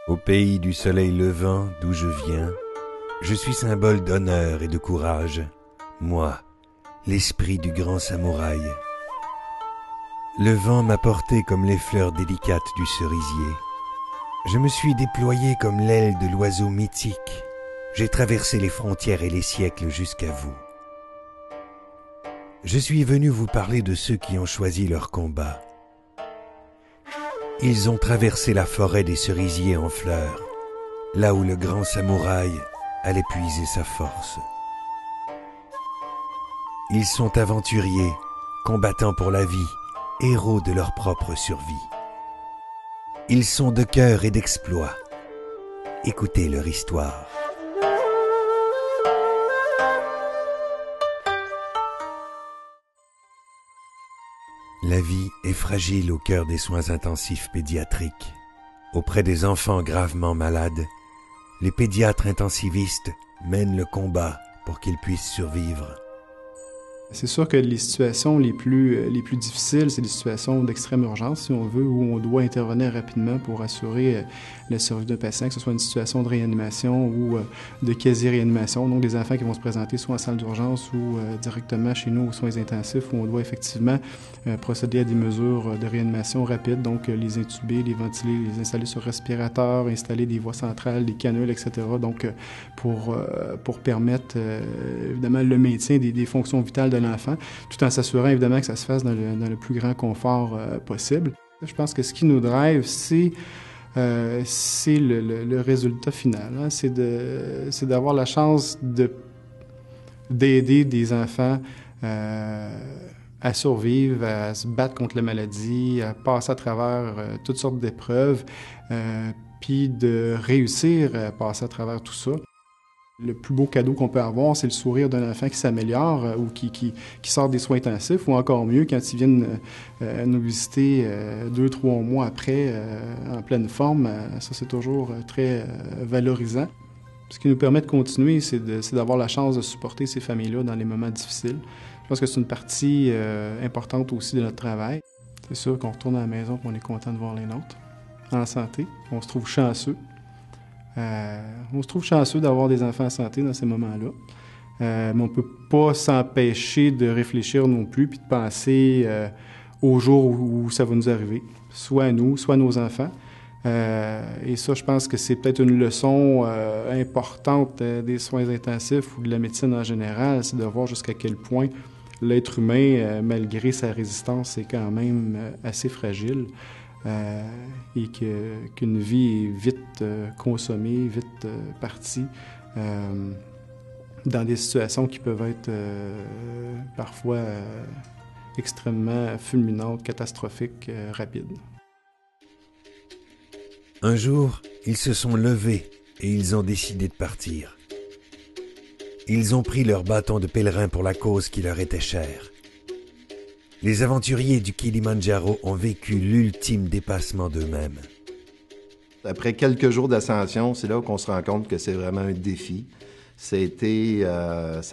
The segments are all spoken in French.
Au pays du soleil levant d'où je viens, je suis symbole d'honneur et de courage, moi, l'esprit du grand samouraï. Le vent m'a porté comme les fleurs délicates du cerisier. Je me suis déployé comme l'aile de l'oiseau mythique. J'ai traversé les frontières et les siècles jusqu'à vous. Je suis venu vous parler de ceux qui ont choisi leur combat. Ils ont traversé la forêt des cerisiers en fleurs, là où le grand samouraï allait puiser sa force. Ils sont aventuriers, combattants pour la vie, héros de leur propre survie. Ils sont de cœur et d'exploit. Écoutez leur histoire. La vie est fragile au cœur des soins intensifs pédiatriques. Auprès des enfants gravement malades, les pédiatres intensivistes mènent le combat pour qu'ils puissent survivre. C'est sûr que les situations les plus difficiles, c'est des situations d'extrême urgence, si on veut, où on doit intervenir rapidement pour assurer la survie d'un patient, que ce soit une situation de réanimation ou de quasi-réanimation. Donc, des enfants qui vont se présenter soit en salle d'urgence ou directement chez nous aux soins intensifs, où on doit effectivement procéder à des mesures de réanimation rapides, donc les intuber, les ventiler, les installer sur respirateur, installer des voies centrales, des canules, etc. Donc, pour permettre, évidemment, le maintien des fonctions vitales de l'enfant, tout en s'assurant évidemment que ça se fasse dans le plus grand confort possible. Je pense que ce qui nous drive, c'est le résultat final. Hein. C'est d'avoir la chance d'aider des enfants à survivre, à se battre contre la maladie, à passer à travers toutes sortes d'épreuves, puis de réussir à passer à travers tout ça. Le plus beau cadeau qu'on peut avoir, c'est le sourire d'un enfant qui s'améliore ou qui sort des soins intensifs, ou encore mieux, quand ils viennent nous visiter 2-3 mois après, en pleine forme. Ça, c'est toujours très valorisant. Ce qui nous permet de continuer, c'est d'avoir la chance de supporter ces familles-là dans les moments difficiles. Je pense que c'est une partie importante aussi de notre travail. C'est sûr qu'on retourne à la maison et on est content de voir les nôtres en santé. On se trouve chanceux. On se trouve chanceux d'avoir des enfants en santé dans ces moments-là. Mais on ne peut pas s'empêcher de réfléchir non plus puis de penser au jour où ça va nous arriver, soit à nous, soit à nos enfants. Et ça, je pense que c'est peut-être une leçon importante des soins intensifs ou de la médecine en général, c'est de voir jusqu'à quel point l'être humain, malgré sa résistance, est quand même assez fragile. Et qu'une vie est vite consommée, vite partie, dans des situations qui peuvent être parfois extrêmement fulminantes, catastrophiques, rapides. Un jour, ils se sont levés et ils ont décidé de partir. Ils ont pris leur bâton de pèlerin pour la cause qui leur était chère. Les aventuriers du Kilimandjaro ont vécu l'ultime dépassement d'eux-mêmes. Après quelques jours d'ascension, c'est là qu'on se rend compte que c'est vraiment un défi. Ça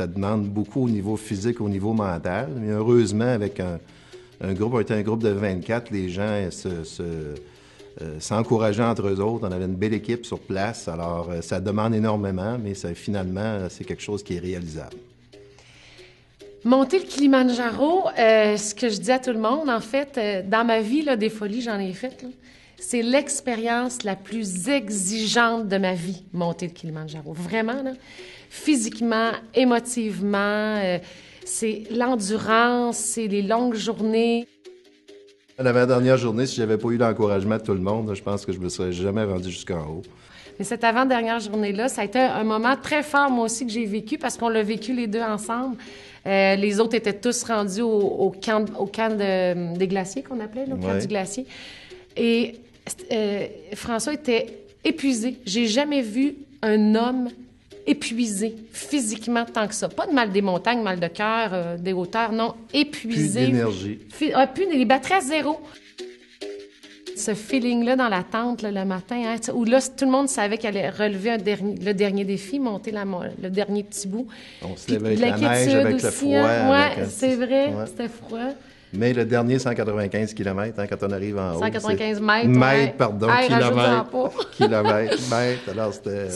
demande beaucoup au niveau physique, au niveau mental. Mais heureusement, avec un groupe, on était un groupe de 24, les gens s'encourageaient entre eux autres. On avait une belle équipe sur place. Alors, ça demande énormément, mais finalement, c'est quelque chose qui est réalisable. Monter le Kilimandjaro, ce que je dis à tout le monde, en fait, dans ma vie, là, des folies, j'en ai faites, là, c'est l'expérience la plus exigeante de ma vie, monter le Kilimandjaro. Vraiment, là, physiquement, émotivement, c'est l'endurance, c'est les longues journées. L'avant-dernière journée, si j'avais pas eu l'encouragement de tout le monde, je pense que je me serais jamais rendu jusqu'en haut. Mais cette avant-dernière journée-là, ça a été un moment très fort, moi aussi, que j'ai vécu, parce qu'on l'a vécu les deux ensemble. Les autres étaient tous rendus au camp des glaciers, qu'on appelait, le camp du glacier. Et François était épuisé. J'ai jamais vu un homme épuisé physiquement tant que ça. Pas de mal des montagnes, mal de cœur, des hauteurs, non. Épuisé. Plus d'énergie. Les batteries à zéro. Ce feeling-là dans la tente là, le matin, hein, où là, tout le monde savait qu'elle allait relever le dernier défi, monter le dernier petit bout. On se lève avec la neige, avec le froid. Oui, c'est vrai, c'était froid. Mais le dernier 195 km, hein, quand on arrive en haut... 195 mètres. Mètres, pardon, kilomètres. Kilomètres, mètres. Alors, c'était...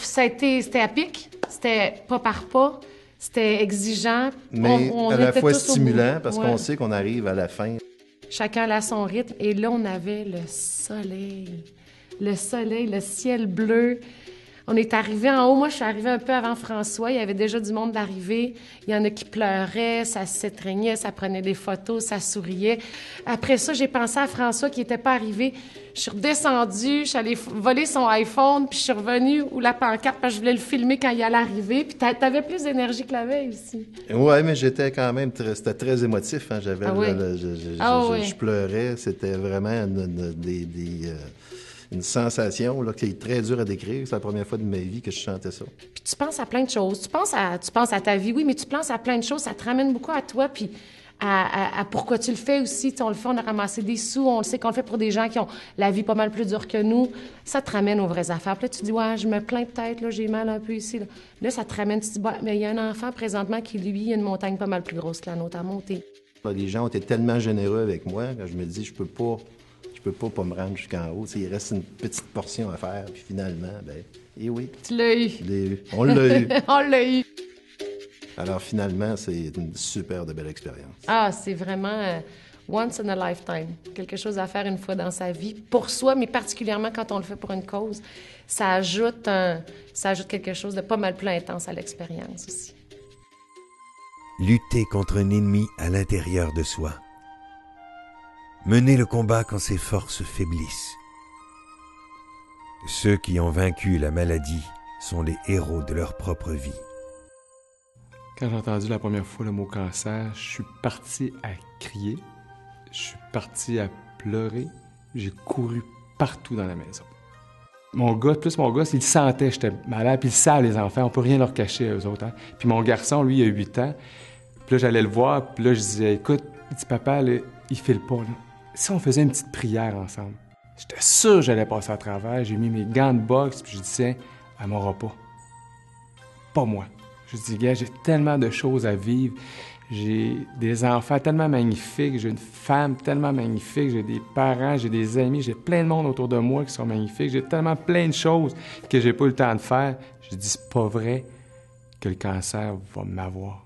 C'était à pic. C'était pas par pas. C'était exigeant. Mais on à la était fois tous au stimulant, bout. parce Ouais. qu'on sait qu'on arrive à la fin. Chacun à son rythme. Et là, on avait le soleil. Le soleil, le ciel bleu. On est arrivé en haut. Moi, je suis arrivée un peu avant François. Il y avait déjà du monde d'arrivée. Il y en a qui pleuraient, ça s'étreignait, ça prenait des photos, ça souriait. Après ça, j'ai pensé à François qui n'était pas arrivé. Je suis redescendue, je suis allée voler son iPhone, puis je suis revenue où la pancarte parce que je voulais le filmer quand il allait arriver. Puis t'avais plus d'énergie que la veille aussi. Oui, mais j'étais quand même... C'était très émotif. Hein. J'avais... Ah oui. Je pleurais. C'était vraiment une sensation là, qui est très dure à décrire. C'est la première fois de ma vie que je chantais ça. Puis tu penses à plein de choses. Tu penses à ta vie, oui, mais tu penses à plein de choses. Ça te ramène beaucoup à toi, puis à pourquoi tu le fais aussi. On le fait, on a ramassé des sous, on le sait qu'on le fait pour des gens qui ont la vie pas mal plus dure que nous. Ça te ramène aux vraies affaires. Puis là, tu te dis, ouais, je me plains peut-être, là, j'ai mal un peu ici. Là, ça te ramène, tu te dis, bah, mais il y a un enfant présentement qui, lui, a une montagne pas mal plus grosse que la nôtre à monter. Les gens ont été tellement généreux avec moi que je me dis, je peux pas me rendre jusqu'en haut. T'sais, il reste une petite portion à faire, puis finalement, et oui. Tu l'as eu. Je l'ai eu. On l'a eu. On l'a eu. Alors finalement, c'est une super de belle expérience. Ah, c'est vraiment once in a lifetime. Quelque chose à faire une fois dans sa vie, pour soi, mais particulièrement quand on le fait pour une cause. Ça ajoute quelque chose de pas mal plus intense à l'expérience aussi. Lutter contre un ennemi à l'intérieur de soi. Mener le combat quand ses forces faiblissent. Ceux qui ont vaincu la maladie sont les héros de leur propre vie. Quand j'ai entendu la première fois le mot cancer, je suis parti à crier, je suis parti à pleurer, j'ai couru partout dans la maison. Mon gars, il sentait que j'étais malade, puis ils savent, les enfants, on peut rien leur cacher à eux autres. Hein? Puis mon garçon, lui, il a 8 ans, puis là, j'allais le voir, puis là, je disais, écoute, il dit, papa, là, il file pas, là. Si on faisait une petite prière ensemble, j'étais sûr que j'allais passer à travers. J'ai mis mes gants de boxe, puis je disais, elle m'aura pas. Pas moi. Je dis, gars, j'ai tellement de choses à vivre. J'ai des enfants tellement magnifiques, j'ai une femme tellement magnifique, j'ai des parents, j'ai des amis, j'ai plein de monde autour de moi qui sont magnifiques. J'ai tellement plein de choses que j'ai pas eu le temps de faire. Je dis, c'est pas vrai que le cancer va m'avoir.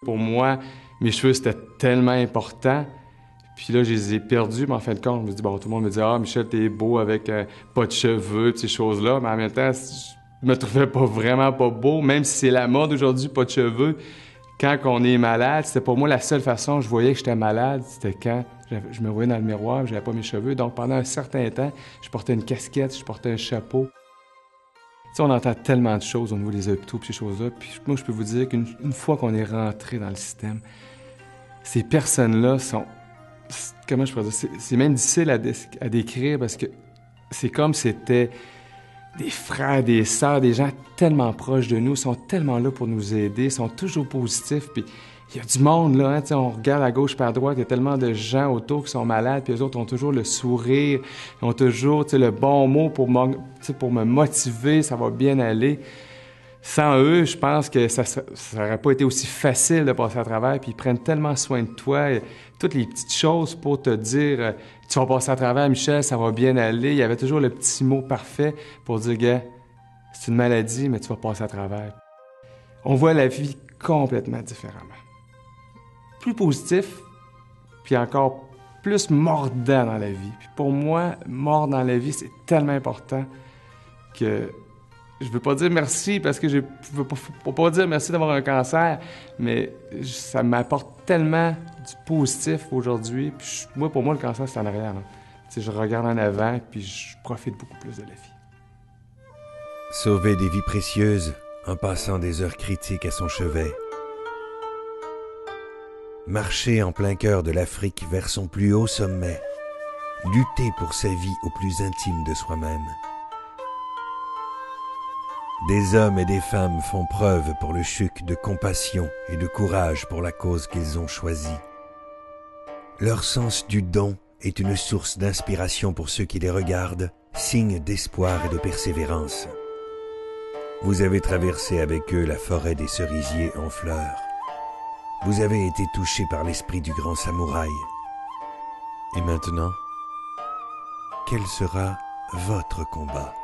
Pour moi, mes cheveux, c'était tellement important. Puis là, je les ai perdus, mais en fin de compte, je me dis, bon, tout le monde me dit, ah, Michel, t'es beau avec pas de cheveux, ces choses-là. Mais en même temps, je me trouvais vraiment pas beau, même si c'est la mode aujourd'hui, pas de cheveux. Quand on est malade, c'était pour moi la seule façon que je voyais que j'étais malade, c'était quand je me voyais dans le miroir, j'avais pas mes cheveux. Donc, pendant un certain temps, je portais une casquette, je portais un chapeau. Tu sais, on entend tellement de choses au niveau des hôpitaux et ces choses-là. Puis moi, je peux vous dire qu'une fois qu'on est rentré dans le système, ces personnes-là sont... Comment je pourrais dire? C'est même difficile à décrire parce que c'est comme si c'était des frères, des sœurs, des gens tellement proches de nous, sont tellement là pour nous aider, sont toujours positifs. Puis il y a du monde, là, hein, on regarde à gauche et à droite, il y a tellement de gens autour qui sont malades, puis les autres ont toujours le sourire, ils ont toujours le bon mot pour me motiver, ça va bien aller. Sans eux, je pense que ça n'aurait pas été aussi facile de passer à travers, puis ils prennent tellement soin de toi, toutes les petites choses pour te dire tu vas passer à travers, Michel, ça va bien aller. Il y avait toujours le petit mot parfait pour dire, gars, c'est une maladie, mais tu vas passer à travers. On voit la vie complètement différemment. Plus positif, puis encore plus mordant dans la vie. Puis pour moi, mordre dans la vie, c'est tellement important que je veux pas dire merci parce que je peux pas dire merci d'avoir un cancer, mais ça m'apporte tellement du positif aujourd'hui. Puis pour moi, le cancer, c'est en arrière. Hein. Je regarde en avant, puis je profite beaucoup plus de la vie. Sauver des vies précieuses en passant des heures critiques à son chevet. Marcher en plein cœur de l'Afrique vers son plus haut sommet. Lutter pour sa vie au plus intime de soi-même. Des hommes et des femmes font preuve pour le chuc de compassion et de courage pour la cause qu'ils ont choisie. Leur sens du don est une source d'inspiration pour ceux qui les regardent, signe d'espoir et de persévérance. Vous avez traversé avec eux la forêt des cerisiers en fleurs. vous avez été touché par l'esprit du grand samouraï. Et maintenant, quel sera votre combat ?